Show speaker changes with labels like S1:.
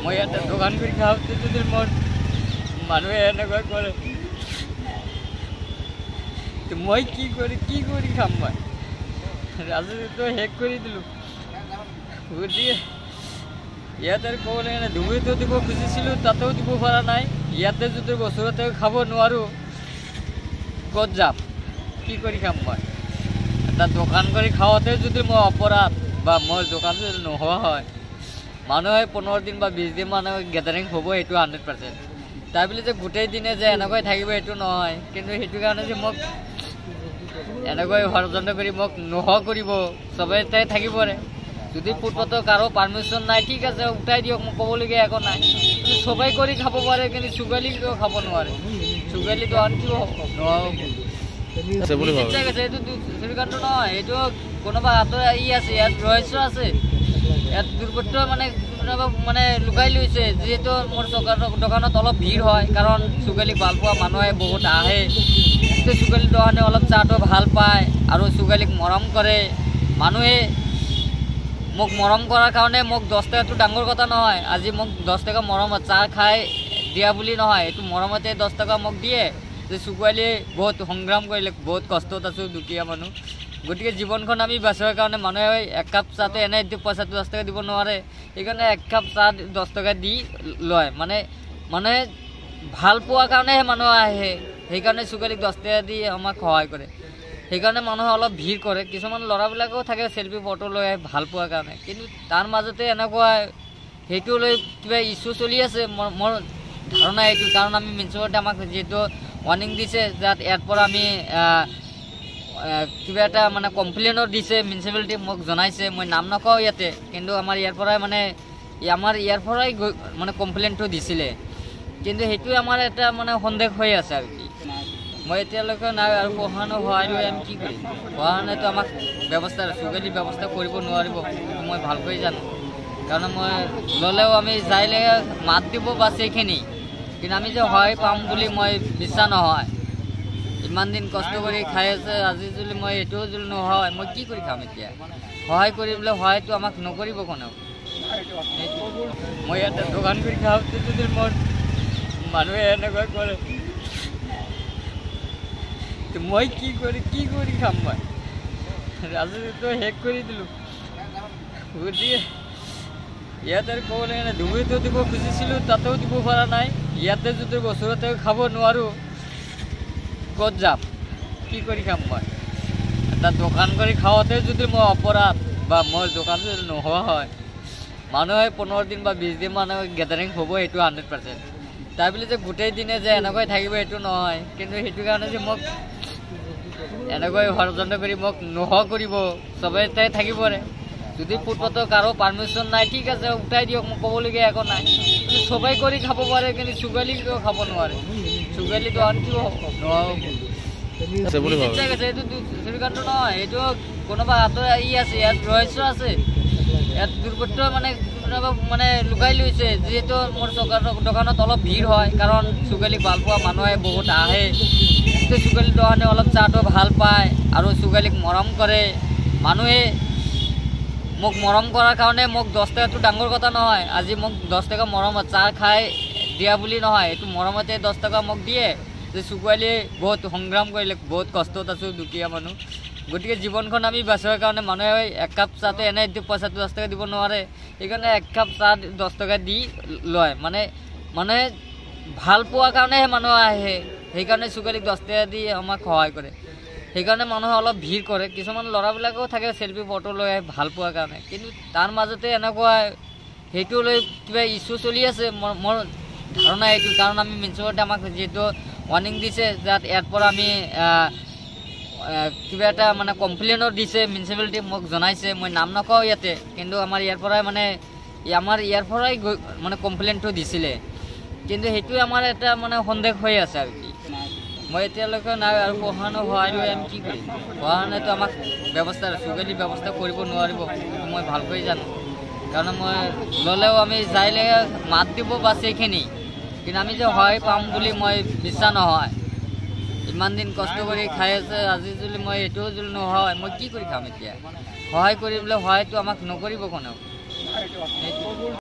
S1: মই এটা দোকান কৰি খাওঁতে যদি মোৰ মানুহে এনেকুৱা কৰে মই কি কৰি খাম মই ৰাজনীতিটো শেষ কৰি দিলোঁ গতিকে ইয়াতে আৰু ক'ব লাগে ধুবুৰীতো দিব খুজিছিলোঁ তাতেও দিব পৰা নাই ইয়াতে যদি ওচৰতে খাব নোৱাৰোঁ ক'ত যাম কি কৰি খাম মই এটা দোকান কৰি খাওঁতে যদি মই অপৰাধ বা মোৰ দোকান যদি নোহোৱা হয় মানুহে 15 দিন বা 20 দিন মানুহে গেদাৰিং হ'ব এইটো 100%। তাৰ বুলি যে গোটেই দিনে যে এনেকৈ থাকিব এইটো নহয় কিন্তু সেইটো কাৰণে যে মোক এনেকৈ ষড়যন্ত্ৰ কৰি মোক নোহোৱা কৰিব চবেই থাকিবৰে যদি ফুটপাথৰ কাৰো পাৰ্মিশ্যন নাই ঠিক আছে উঠাই দিয়ক মোক ক'বলগীয়া একো নাই কিন্তু চবেই কৰি খাব পাৰে কিন্তু চুগালি কিয় খাব নোৱাৰে চুগালিটো আন কিয় নহ'ব এইটো শ্ৰীকান্ত নহয় এইটো কোনোবা হাতৰ আছে ইয়াত ৰহস্য আছে ইয়াত দুৰ্বৃত্ত মানে লুকাই লৈছে যিহেতু মোৰ দোকানত অলপ ভিৰ হয় কাৰণ চুগালিক ভাল পোৱা মানুহে বহুত আহে চুগালি দোকানে অলপ চাহটো ভাল পায় আৰু চুগালিক মৰম কৰে মানুহে মোক মৰম কৰাৰ কাৰণে মোক 10 টকাটো ডাঙৰ কথা নহয় আজি মোক 10 টকা মৰমত চাহ খাই দিয়া বুলি নহয় এইটো মৰমতে 10 টকা মোক দিয়ে যে চুগালি বহুত সংগ্ৰাম কৰিলে বহুত কষ্টত আছোঁ দুখীয়া মানুহ গতিকে জীৱনখন আমি বাচাৰ কাৰণে মানুহে এক কাপ চাহতে এনে পইচাটো 10 টকা দিব নোৱাৰে সেইকাৰণে এক কাপ চাহ 10 টকা দি লয় মানে ভাল পোৱাৰ কাৰণেহে মানুহ আহে সেইকাৰণে চুগালিক 10 টকা দি আমাক সহায় কৰে সেইকাৰণে মানুহে অলপ ভিৰ কৰে কিছুমান ল'ৰাবিলাকেও থাকে চেল্ফি ফটো লৈ ভাল পোৱাৰ কাৰণে কিন্তু তাৰ মাজতে এনেকুৱা সেইটো লৈ কিবা ইছ্যু চলি আছে মোৰ ধাৰণা এইটো কাৰণ আমি মিউনিচিপালিটি আমাক যিহেতু ৱাৰ্নিং দিছে যাত ইয়াৰ পৰা আমি কিবা এটা মানে কমপ্লেইনো দিছে মিউনিচিপালিটি মোক জনাইছে মই নাম নকওঁ ইয়াতে কিন্তু আমাৰ ইয়াৰ পৰাই মানে কমপ্লেইনটো দিছিলে কিন্তু সেইটোৱে আমাৰ এটা মানে সন্দেহ হৈ আছে আৰু কি মই এতিয়ালৈকে নাই আৰু প্ৰশাসনৰ সহায় লৈ আমি কি কৰিম প্ৰশাসনেতো আমাক ব্যৱস্থা চুগালি ব্যৱস্থা কৰিব নোৱাৰিব মই ভালকৈ জানো কাৰণ মই ল'লেও আমি যাইলে মাত দিব বা সেইখিনি কিন্তু আমি যে সহায় পাম বুলি মই বিশ্বাস নহয় ইমান দিন কষ্ট কৰি খাই আছে আজি যদি মই এইটোও যদি নহয় মই কি কৰি খাম এতিয়া সহায় কৰিবলৈ সহায়টো আমাক নকৰিব কোনেও মই এটা দোকান কৰি খাওঁতে যদি মোৰ মানুহে এনেকুৱা কৰে মই কি কৰি খাম মই ৰাজনীতিটো শেষ কৰি দিলোঁ গতিকে ইয়াতে আৰু ক'ব লাগে ধুবুৰীতো দিব খুজিছিলোঁ তাতেও দিব পৰা নাই ইয়াতে যদি ওচৰতে খাব নোৱাৰোঁ ক'ত যাম কি কৰি খাম মই এটা দোকান কৰি খাওঁতে যদি মই অপৰাধ বা মোৰ দোকান যদি নোহোৱা হয় মানুহে 15 দিন বা 20 দিন মানুহে গেদাৰিং হ'ব এইটো 100%। তাৰ বুলি যে গোটেই দিনে যে এনেকৈ থাকিব এইটো নহয় কিন্তু সেইটো কাৰণে যে মোক এনেকৈ ষড়যন্ত্ৰ কৰি মোক নোহোৱা কৰিব চবেই থাকিবৰে যদি ফুটপাথৰ কাৰো পাৰ্মিশ্যন নাই ঠিক আছে উঠাই দিয়ক মোক ক'বলগীয়া একো নাই কিন্তু চবেই কৰি খাব পাৰে কিন্তু চুগালি কিয় খাব নোৱাৰে চুগালিটো আন কিয় নহ'ব এইটো শ্ৰীকান্ত নহয় এইটো কোনোবা হাতৰ আছে ইয়াত ৰহস্য আছে ইয়াত দুৰ্বৃত্ত মানে লুকাই লৈছে যিহেতু মোৰ দোকানত অলপ ভিৰ হয় কাৰণ চুগালিক ভাল পোৱা মানুহে বহুত আহে চুগালি দোকানে অলপ চাহটো ভাল পায় আৰু চুগালিক মৰম কৰে মানুহে মোক মৰম কৰাৰ কাৰণে মোক 10 টকাটো ডাঙৰ কথা নহয় আজি মোক 10 টকা মৰমত চাহ খাই দিয়া বুলি নহয় এইটো মৰমতে 10 টকা মোক দিয়ে যে চুগালি বহুত সংগ্ৰাম কৰিলে বহুত কষ্টত আছোঁ দুখীয়া মানুহ গতিকে জীৱনখন আমি বাচাৰ কাৰণে মানুহে এক কাপ চাহতে এনে পইচাটো 10 টকা দিব নোৱাৰে সেইকাৰণে এক কাপ চাহ 10 টকা দি লয় মানে ভাল পোৱাৰ কাৰণেহে মানুহ আহে সেইকাৰণে চুগালিক 10 টকা দি আমাক সহায় কৰে সেইকাৰণে মানুহে অলপ ভিৰ কৰে কিছুমান ল'ৰাবিলাকেও থাকে চেল্ফি ফটো লৈ ভাল পোৱাৰ কাৰণে কিন্তু তাৰ মাজতে এনেকুৱা সেইটো লৈ কিবা ইছ্যু চলি আছে মোৰ ধাৰণা এইটো কাৰণ আমি মিউনিচিপালিটি আমাক যিহেতু ৱাৰ্নিং দিছে যাত ইয়াৰ পৰা আমি কিবা এটা মানে কমপ্লেইনো দিছে মিউনিচিপালিটি মোক জনাইছে মই নাম নকওঁ ইয়াতে কিন্তু আমাৰ ইয়াৰ পৰাই মানে কমপ্লেইনটো দিছিলে কিন্তু সেইটোৱে আমাৰ এটা মানে সন্দেহ হৈ আছে আৰু কি মই এতিয়ালৈকে নাই আৰু প্ৰশাসনৰ সহায় লৈ আমি কি কৰিম প্ৰশাসনেতো আমাক চুগালি ব্যৱস্থা কৰিব নোৱাৰিব মই ভালকৈ জানো কাৰণ মই ল'লেও আমি যাইলে মাত দিব বা সেইখিনি কিন্তু আমি যে সহায় পাম বুলি মই বিশ্বাস নহয় ইমান দিন কষ্ট কৰি খাই আছে আজি যদি মই এইটোও যদি নহয় মই কি কৰি খাম এতিয়া সহায় কৰিবলৈ সহায়টো আমাক নকৰিব কোনেও